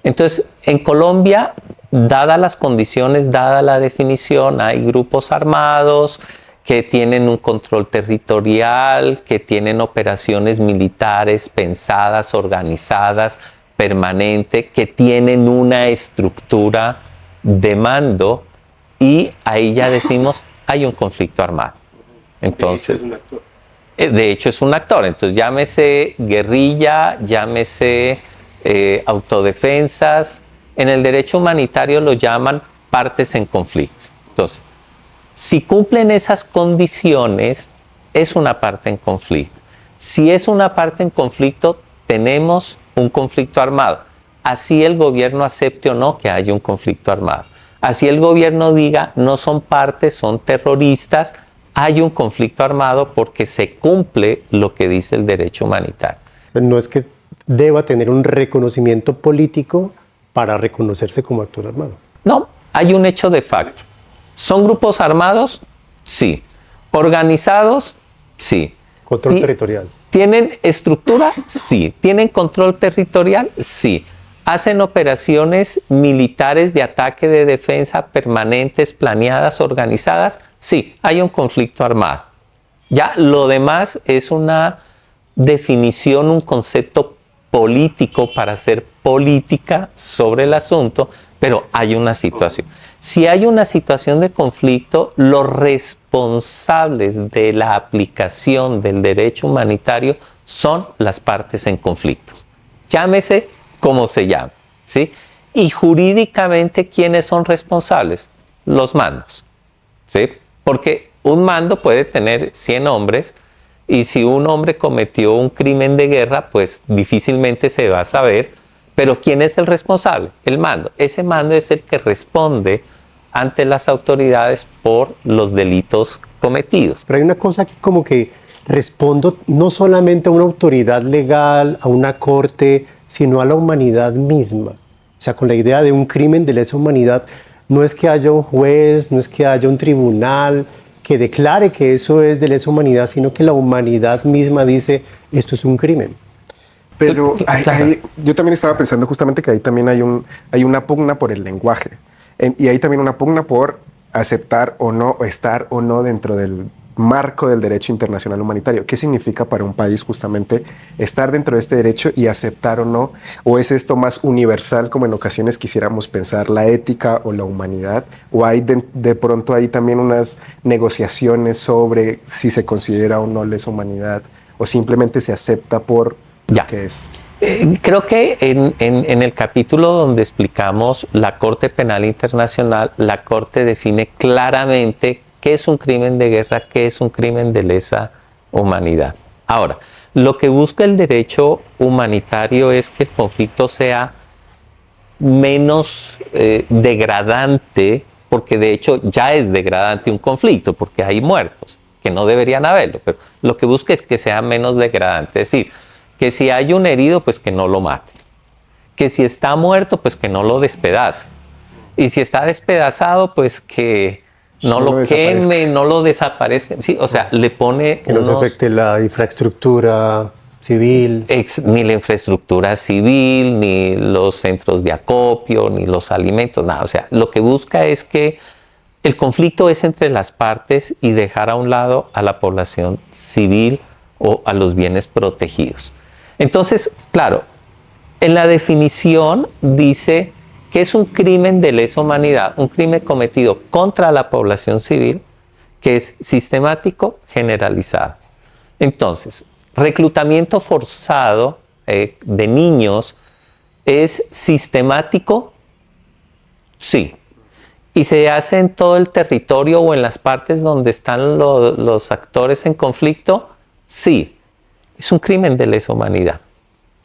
Entonces, en Colombia, dadas las condiciones, dada la definición, hay grupos armados que tienen un control territorial, que tienen operaciones militares pensadas, organizadas, permanente, que tienen una estructura de mando y ahí ya decimos, hay un conflicto armado. Entonces, de hecho es un actor. Entonces, llámese guerrilla, llámese autodefensas. En el derecho humanitario lo llaman partes en conflicto. Entonces, si cumplen esas condiciones, es una parte en conflicto. Si es una parte en conflicto, tenemos un conflicto armado. Así el gobierno acepte o no que haya un conflicto armado. Así el gobierno diga, no son partes, son terroristas, hay un conflicto armado porque se cumple lo que dice el derecho humanitario. No es que deba tener un reconocimiento político para reconocerse como actor armado. No, hay un hecho de facto. ¿Son grupos armados? Sí. ¿Organizados? Sí. Control territorial. ¿Tienen estructura? Sí. ¿Tienen control territorial? Sí. ¿Hacen operaciones militares de ataque, de defensa permanentes, planeadas, organizadas? Sí. Hay un conflicto armado. Ya lo demás es una definición, un concepto político para hacer política sobre el asunto, pero hay una situación. Si hay una situación de conflicto, los responsables de la aplicación del derecho humanitario son las partes en conflictos. Llámese como se llame, ¿sí? Y jurídicamente, ¿quiénes son responsables? Los mandos, ¿sí? Porque un mando puede tener 100 hombres y si un hombre cometió un crimen de guerra, pues difícilmente se va a saber. Pero ¿quién es el responsable? El mando. Ese mando es el que responde ante las autoridades por los delitos cometidos. Pero hay una cosa aquí como que respondo no solamente a una autoridad legal, a una corte, sino a la humanidad misma. O sea, con la idea de un crimen de lesa humanidad, no es que haya un juez, no es que haya un tribunal que declare que eso es de lesa humanidad, sino que la humanidad misma dice, esto es un crimen. Pero Claro. yo también estaba pensando justamente que ahí también hay una pugna por el lenguaje. Y hay también una pugna por aceptar o no, o estar o no dentro del marco del derecho internacional humanitario. ¿Qué significa para un país justamente estar dentro de este derecho y aceptar o no? ¿O es esto más universal como en ocasiones quisiéramos pensar la ética o la humanidad? ¿O hay de pronto hay también unas negociaciones sobre si se considera o no lesa humanidad? ¿O simplemente se acepta por Ya. lo que es? Creo que en el capítulo donde explicamos la Corte Penal Internacional, la Corte define claramente qué es un crimen de guerra, qué es un crimen de lesa humanidad. Ahora, lo que busca el derecho humanitario es que el conflicto sea menos degradante, porque de hecho ya es degradante un conflicto, porque hay muertos, que no deberían haberlo, pero lo que busca es que sea menos degradante, es decir, que si hay un herido, pues que no lo mate, que si está muerto, pues que no lo despedace, y si está despedazado, pues que no lo queme, no lo desaparezca, sí, o sea, le pone Que no se afecte la infraestructura civil. Ni la infraestructura civil, ni los centros de acopio, ni los alimentos, nada. O sea, lo que busca es que el conflicto es entre las partes y dejar a un lado a la población civil o a los bienes protegidos. Entonces, claro, en la definición dice que es un crimen de lesa humanidad, un crimen cometido contra la población civil que es sistemático, generalizado. Entonces, reclutamiento forzado de niños es sistemático, sí. Y se hace en todo el territorio o en las partes donde están los actores en conflicto, sí. Es un crimen de lesa humanidad,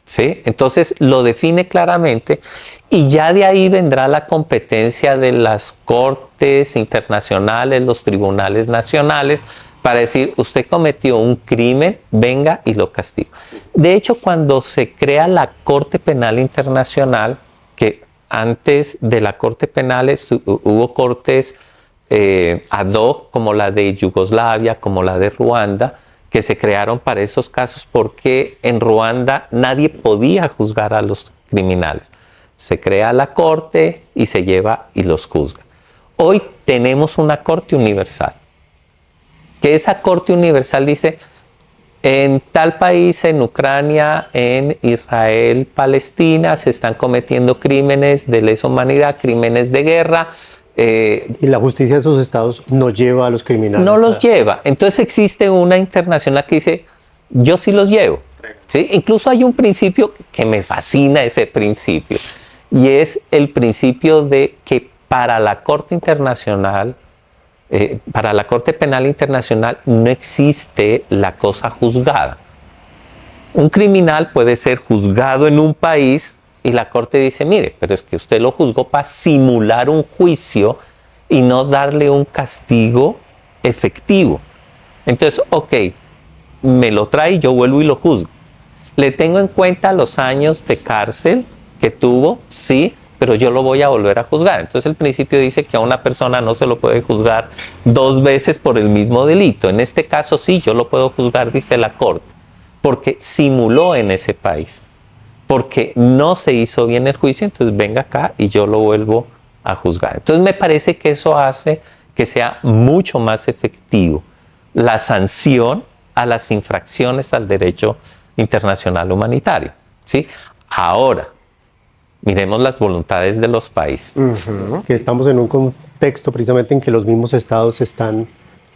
¿sí? Entonces lo define claramente y ya de ahí vendrá la competencia de las cortes internacionales, los tribunales nacionales, para decir, usted cometió un crimen, venga y lo castigo. De hecho, cuando se crea la Corte Penal Internacional, que antes de la Corte Penal hubo cortes ad hoc, como la de Yugoslavia, como la de Ruanda, que se crearon para esos casos porque en Ruanda nadie podía juzgar a los criminales. Se crea la corte y se lleva y los juzga. Hoy tenemos una corte universal, que esa corte universal dice, en tal país, en Ucrania, en Israel, Palestina, se están cometiendo crímenes de lesa humanidad, crímenes de guerra. Y la justicia de esos estados no lleva a los criminales. No los lleva. Entonces existe una internacional que dice, yo sí los llevo. ¿Sí? Incluso hay un principio que me fascina, ese principio, y es el principio de que para la Corte Internacional, para la Corte Penal Internacional no existe la cosa juzgada. Un criminal puede ser juzgado en un país y la corte dice, mire, pero es que usted lo juzgó para simular un juicio y no darle un castigo efectivo. Entonces, ok, me lo trae y yo vuelvo y lo juzgo. Le tengo en cuenta los años de cárcel que tuvo, sí, pero yo lo voy a volver a juzgar. Entonces el principio dice que a una persona no se lo puede juzgar 2 veces por el mismo delito. En este caso sí, yo lo puedo juzgar, dice la corte, porque simuló en ese país, porque no se hizo bien el juicio, entonces venga acá y yo lo vuelvo a juzgar. Entonces me parece que eso hace que sea mucho más efectivo, la sanción a las infracciones al derecho internacional humanitario, ¿sí? Ahora, miremos las voluntades de los países. Que estamos en un contexto precisamente en que los mismos estados están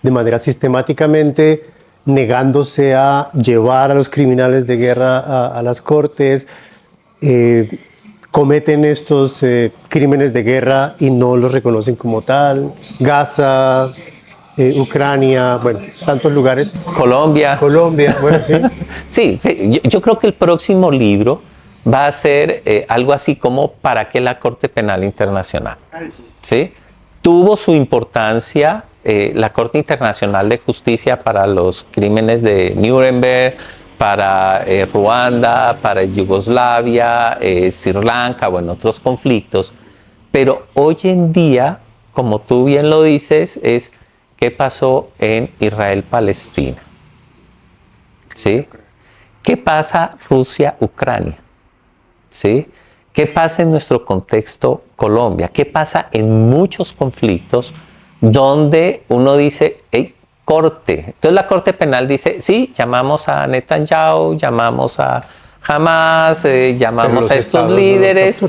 de manera sistemáticamente negándose a llevar a los criminales de guerra a las cortes, cometen estos crímenes de guerra y no los reconocen como tal. Gaza, Ucrania, bueno, tantos lugares. Colombia, bueno, sí. Sí, sí. Yo creo que el próximo libro va a ser algo así como ¿para qué la Corte Penal Internacional? ¿Sí? Tuvo su importancia la Corte Internacional de Justicia para los crímenes de Nuremberg, para Ruanda, para Yugoslavia, Sri Lanka, bueno, otros conflictos. Pero hoy en día, como tú bien lo dices, es ¿qué pasó en Israel-Palestina? ¿Sí? ¿Qué pasa Rusia-Ucrania? ¿Sí? ¿Qué pasa en nuestro contexto Colombia? ¿Qué pasa en muchos conflictos donde uno dice, hey, corte? Entonces la Corte Penal dice, sí, llamamos a Netanyahu, llamamos a Hamas, llamamos a estos líderes,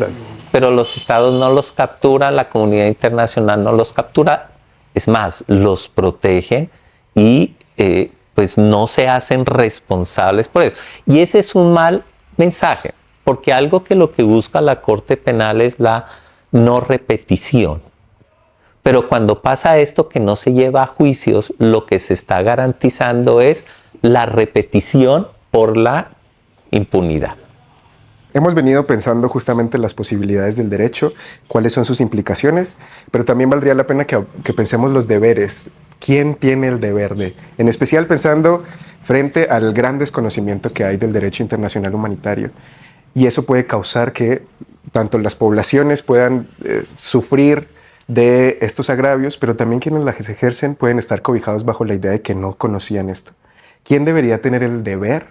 pero los estados no los capturan, la comunidad internacional no los captura. Es más, los protegen y pues no se hacen responsables por eso. Y ese es un mal mensaje, porque algo que lo que busca la Corte Penal es la no repetición. Pero cuando pasa esto que no se lleva a juicios, lo que se está garantizando es la repetición por la impunidad. Hemos venido pensando justamente las posibilidades del derecho, cuáles son sus implicaciones, pero también valdría la pena que pensemos los deberes. ¿Quién tiene el deber de? En especial pensando frente al gran desconocimiento que hay del derecho internacional humanitario. Y eso puede causar que tanto las poblaciones puedan sufrir de estos agravios, pero también quienes las ejercen pueden estar cobijados bajo la idea de que no conocían esto. ¿Quién debería tener el deber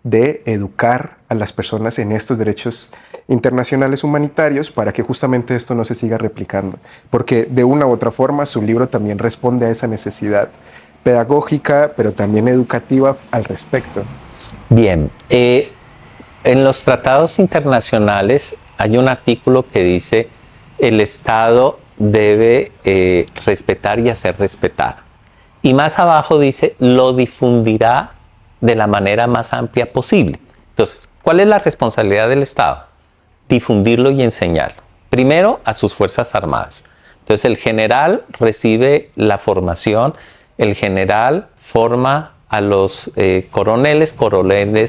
de educar a las personas en estos derechos internacionales humanitarios para que justamente esto no se siga replicando? Porque de una u otra forma su libro también responde a esa necesidad pedagógica, pero también educativa al respecto. Bien, en los tratados internacionales hay un artículo que dice el Estado debe respetar y hacer respetar. Y más abajo dice, lo difundirá de la manera más amplia posible. Entonces, ¿cuál es la responsabilidad del Estado? Difundirlo y enseñarlo. Primero, a sus Fuerzas Armadas. Entonces, el general recibe la formación, el general forma a los coroneles,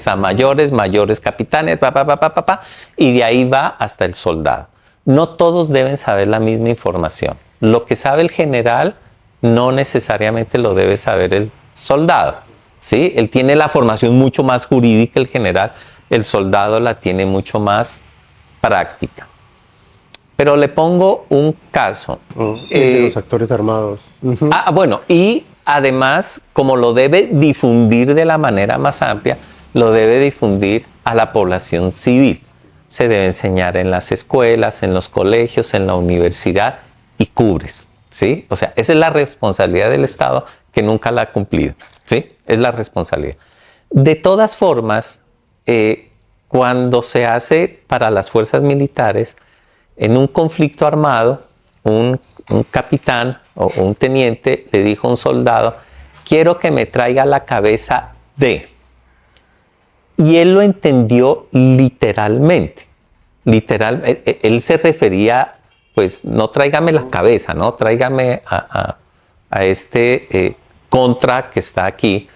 a mayores, capitanes, y de ahí va hasta el soldado. No todos deben saber la misma información. Lo que sabe el general no necesariamente lo debe saber el soldado, ¿sí? Él tiene la formación mucho más jurídica, el general, el soldado la tiene mucho más práctica. Pero le pongo un caso. De los actores armados. Bueno, y además, como lo debe difundir de la manera más amplia, lo debe difundir a la población civil. Se debe enseñar en las escuelas, en los colegios, en la universidad y cubres, ¿sí? O sea, esa es la responsabilidad del Estado que nunca la ha cumplido, ¿sí? Es la responsabilidad. De todas formas, cuando se hace para las fuerzas militares, en un conflicto armado, un capitán o un teniente le dijo a un soldado, quiero que me traiga la cabeza de... Y él lo entendió literalmente. Él se refería, pues, no tráigame la cabeza, ¿no? Tráigame a este contra que está aquí.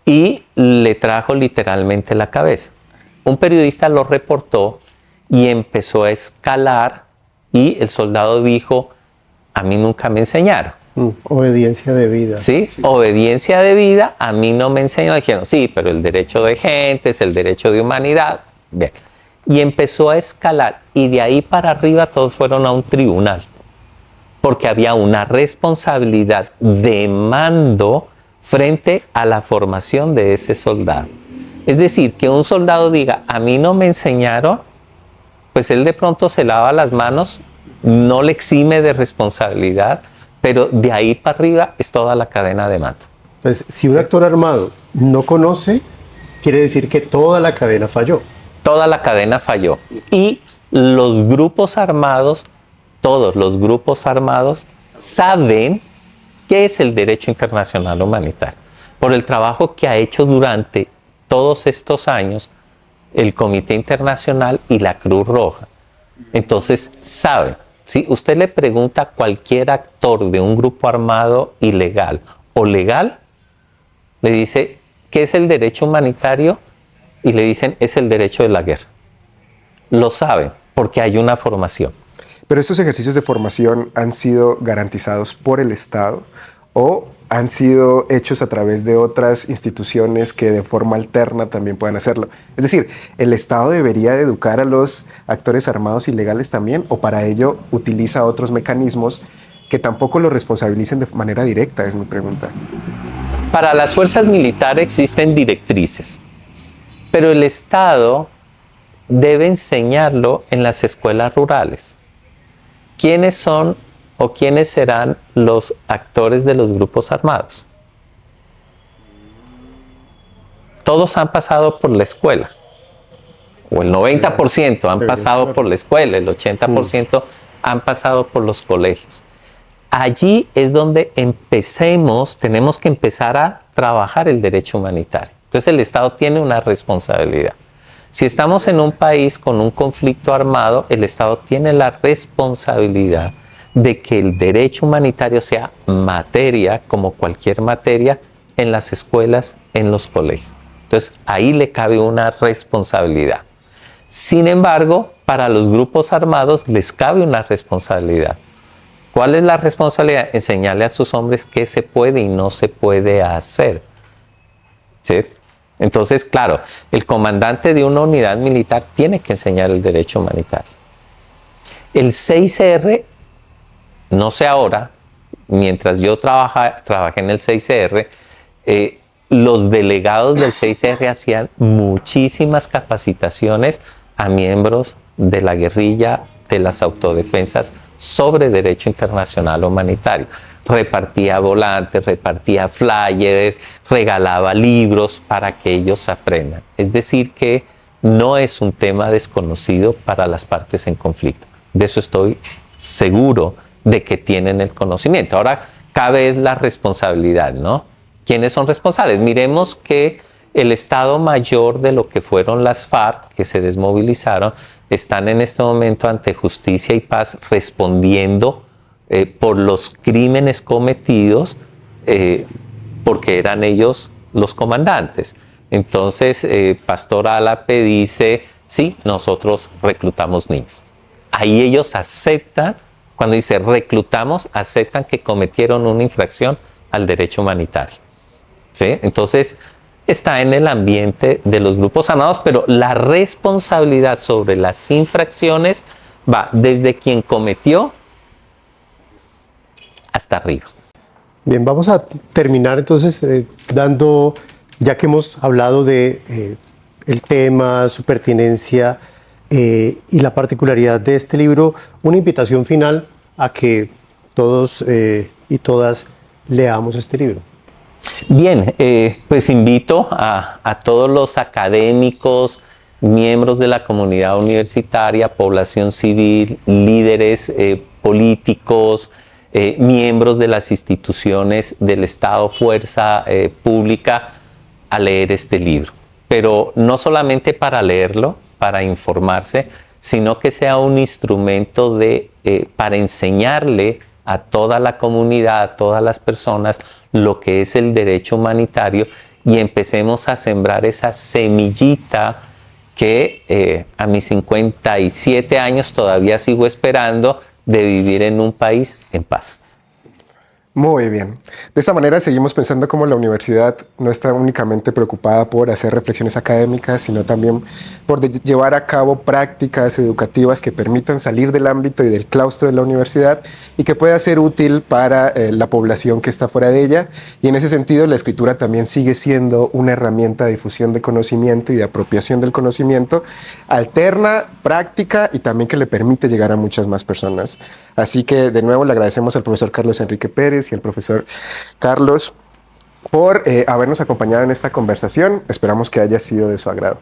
Y le trajo literalmente la cabeza. Un periodista lo reportó y empezó a escalar y el soldado dijo, a mí nunca me enseñaron. Obediencia de vida. ¿Sí? Obediencia de vida, a mí no me enseñaron. Dijeron, sí, pero el derecho de gente es el derecho de humanidad. Bien. Y empezó a escalar y de ahí para arriba todos fueron a un tribunal. Porque había una responsabilidad de mando frente a la formación de ese soldado. Es decir, que un soldado diga, a mí no me enseñaron, pues él de pronto se lava las manos, no le exime de responsabilidad, pero de ahí para arriba es toda la cadena de mando. Entonces, si un actor armado no conoce, quiere decir que toda la cadena falló. Toda la cadena falló. Y los grupos armados, todos los grupos armados, saben qué es el derecho internacional humanitario. Por el trabajo que ha hecho durante todos estos años el Comité Internacional y la Cruz Roja. Entonces, saben. Si usted le pregunta a cualquier actor de un grupo armado ilegal o legal, le dice, ¿qué es el derecho humanitario? Y le dicen, es el derecho de la guerra. Lo saben, porque hay una formación. Pero estos ejercicios de formación han sido garantizados por el Estado o han sido hechos a través de otras instituciones que de forma alterna también puedan hacerlo. Es decir, ¿el Estado debería de educar a los actores armados ilegales también o para ello utiliza otros mecanismos que tampoco lo responsabilicen de manera directa? Es mi pregunta. Para las fuerzas militares existen directrices, pero el Estado debe enseñarlo en las escuelas rurales. ¿Quiénes son o quiénes serán los actores de los grupos armados? Todos han pasado por la escuela, o el 90% han pasado por la escuela, el 80% han pasado por los colegios. Allí es donde tenemos que empezar a trabajar el derecho humanitario. Entonces el Estado tiene una responsabilidad. Si estamos en un país con un conflicto armado, el Estado tiene la responsabilidad de que el derecho humanitario sea materia, como cualquier materia, en las escuelas, en los colegios. Entonces, ahí le cabe una responsabilidad. Sin embargo, para los grupos armados les cabe una responsabilidad. ¿Cuál es la responsabilidad? Enseñarle a sus hombres qué se puede y no se puede hacer. ¿Sí? Entonces, claro, el comandante de una unidad militar tiene que enseñar el derecho humanitario. El 6R, no sé ahora, mientras yo trabajé en el 6R, los delegados del 6R hacían muchísimas capacitaciones a miembros de la guerrilla, de las autodefensas sobre derecho internacional humanitario. Repartía volantes, repartía flyers, regalaba libros para que ellos aprendan. Es decir, que no es un tema desconocido para las partes en conflicto. De eso estoy seguro de que tienen el conocimiento. Ahora, cabe es la responsabilidad, ¿no? ¿Quiénes son responsables? Miremos que el Estado Mayor de lo que fueron las FARC, que se desmovilizaron, están en este momento ante Justicia y Paz respondiendo por los crímenes cometidos porque eran ellos los comandantes. Entonces, Pastor Álape dice, sí, nosotros reclutamos niños. Ahí ellos aceptan, cuando dice reclutamos, aceptan que cometieron una infracción al derecho humanitario. ¿Sí? Entonces, está en el ambiente de los grupos armados, pero la responsabilidad sobre las infracciones va desde quien cometió hasta arriba. Bien, vamos a terminar entonces ya que hemos hablado de el tema, su pertinencia y la particularidad de este libro, una invitación final a que todos y todas leamos este libro. Bien, pues invito a todos los académicos, miembros de la comunidad universitaria, población civil, líderes políticos, miembros de las instituciones del Estado, fuerza pública, a leer este libro. Pero no solamente para leerlo, para informarse, sino que sea un instrumento para enseñarle a toda la comunidad, a todas las personas, lo que es el derecho humanitario y empecemos a sembrar esa semillita que a mis 57 años todavía sigo esperando de vivir en un país en paz. Muy bien. De esta manera seguimos pensando cómo la universidad no está únicamente preocupada por hacer reflexiones académicas, sino también por llevar a cabo prácticas educativas que permitan salir del ámbito y del claustro de la universidad y que pueda ser útil para la población que está fuera de ella. Y en ese sentido, la escritura también sigue siendo una herramienta de difusión de conocimiento y de apropiación del conocimiento, alterna, práctica y también que le permite llegar a muchas más personas. Así que, de nuevo, le agradecemos al profesor Carlos Enrique Pérez y al profesor Carlos por habernos acompañado en esta conversación. Esperamos que haya sido de su agrado.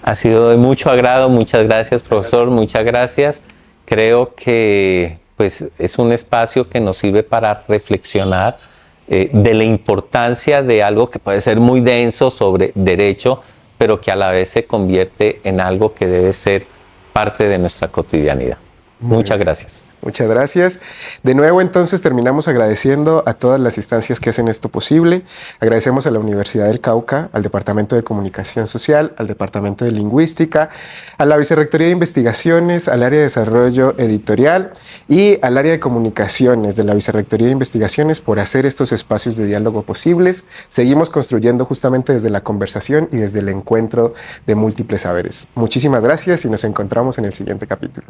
Ha sido de mucho agrado. Muchas gracias, profesor. Muchas gracias. Creo que pues, es un espacio que nos sirve para reflexionar de la importancia de algo que puede ser muy denso sobre derecho, pero que a la vez se convierte en algo que debe ser parte de nuestra cotidianidad. Muchas gracias. Muchas gracias. De nuevo, entonces, terminamos agradeciendo a todas las instancias que hacen esto posible. Agradecemos a la Universidad del Cauca, al Departamento de Comunicación Social, al Departamento de Lingüística, a la Vicerrectoría de Investigaciones, al área de Desarrollo Editorial y al área de Comunicaciones de la Vicerrectoría de Investigaciones por hacer estos espacios de diálogo posibles. Seguimos construyendo justamente desde la conversación y desde el encuentro de múltiples saberes. Muchísimas gracias y nos encontramos en el siguiente capítulo.